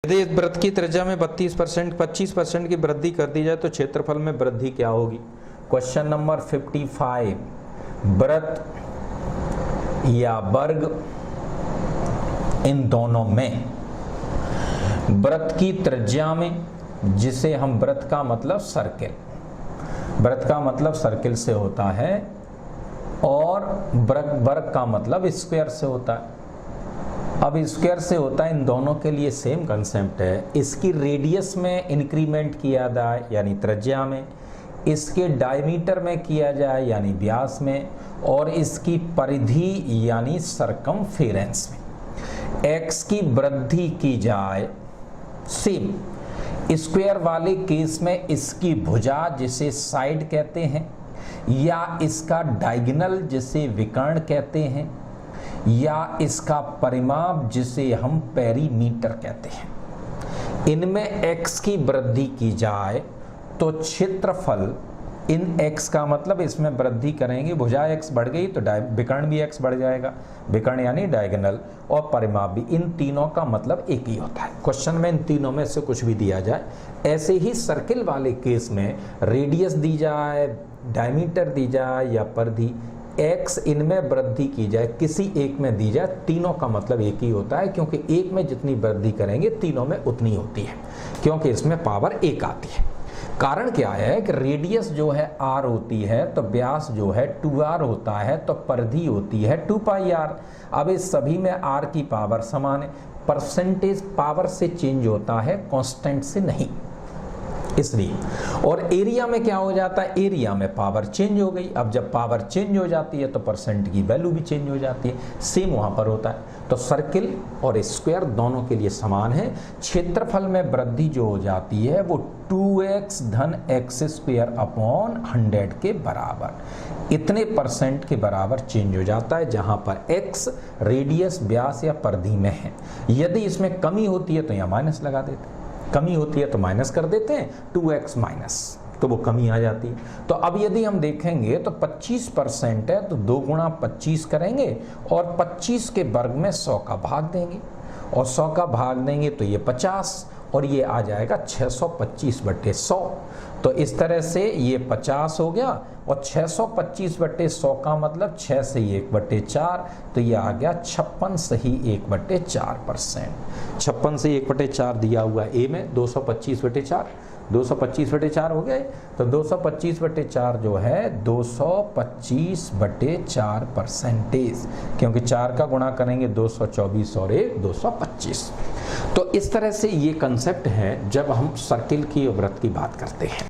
यदि इस वृत्त की त्रिज्या में 25% की वृद्धि कर दी जाए तो क्षेत्रफल में वृद्धि क्या होगी। क्वेश्चन नंबर 55, वृत्त या वर्ग इन दोनों में वृत्त की त्रिज्या में, जिसे हम वृत्त का मतलब सर्किल, वृत्त का मतलब सर्किल से होता है और वर्ग का मतलब स्क्वायर से होता है। अब स्क्वायर से होता है, इन दोनों के लिए सेम कंसेप्ट है। इसकी रेडियस में इंक्रीमेंट किया जाए यानी त्रिज्या में, इसके डायमीटर में किया जाए यानी व्यास में, और इसकी परिधि यानी सरकमफेरेंस में x की वृद्धि की जाए। सेम स्क्वायर वाले केस में इसकी भुजा जिसे साइड कहते हैं, या इसका डायगोनल जिसे विकर्ण कहते हैं, या इसका परिमाप जिसे हम पेरीमीटर कहते हैं, इनमें x की वृद्धि की जाए तो क्षेत्रफल इन x का मतलब इसमें वृद्धि करेंगे, भुजा x बढ़ गई तो विकर्ण भी x बढ़ जाएगा, विकर्ण यानी डायगोनल, और परिमाप भी। इन तीनों का मतलब एक ही होता है। क्वेश्चन में इन तीनों में से कुछ भी दिया जाए। ऐसे ही सर्किल वाले केस में रेडियस दी जाए, डायमीटर दी जाए या परिधि, x इनमें वृद्धि की जाए, किसी एक में दी जाए, तीनों का मतलब एक ही होता है, क्योंकि एक में जितनी वृद्धि करेंगे तीनों में उतनी होती है, क्योंकि इसमें पावर एक आती है। कारण क्या है कि रेडियस जो है r होती है तो व्यास जो है 2r होता है, तो परिधि होती है 2πr। अब इस सभी में r की पावर समान है, परसेंटेज पावर से चेंज होता है, कांस्टेंट से नहीं, इसलिए। और एरिया में क्या हो जाता है, एरिया में पावर चेंज हो गई। अब जब पावर चेंज हो जाती है तो परसेंट की वैल्यू भी चेंज हो जाती है, सेम वहां पर होता है। तो सर्किल और स्क्वायर दोनों के लिए समान है। क्षेत्रफल में वृद्धि जो हो जाती है वो 2x धन x स्क्वायर अपॉन 100 के बराबर, इतने परसेंट के बराबर चेंज हो जाता है, जहां पर x रेडियस, व्यास या परिधि में है। यदि इसमें कमी होती है तो यहाँ माइनस लगा देते हैं, कमी होती है तो माइनस कर देते हैं, 2x माइनस, तो वो कमी आ जाती है। तो अब यदि हम देखेंगे तो 25% है तो 2 गुणा 25 करेंगे और 25 के वर्ग में 100 का भाग देंगे, और 100 का भाग देंगे तो ये 50, और ये आ जाएगा 625/100। तो इस तरह से ये 50 हो गया, और 625/100 का मतलब 6 से 1/4, तो ये आ गया 56 से ही 1/4%। 56 से 1/4 दिया हुआ ए में, 225/4, 225/4 हो गए। तो 225/4 जो है 225/4%, क्योंकि 4 का गुणा करेंगे 224 और 1 225। तो इस तरह से ये कंसेप्ट है जब हम सर्किल की और वृत्त की बात करते हैं।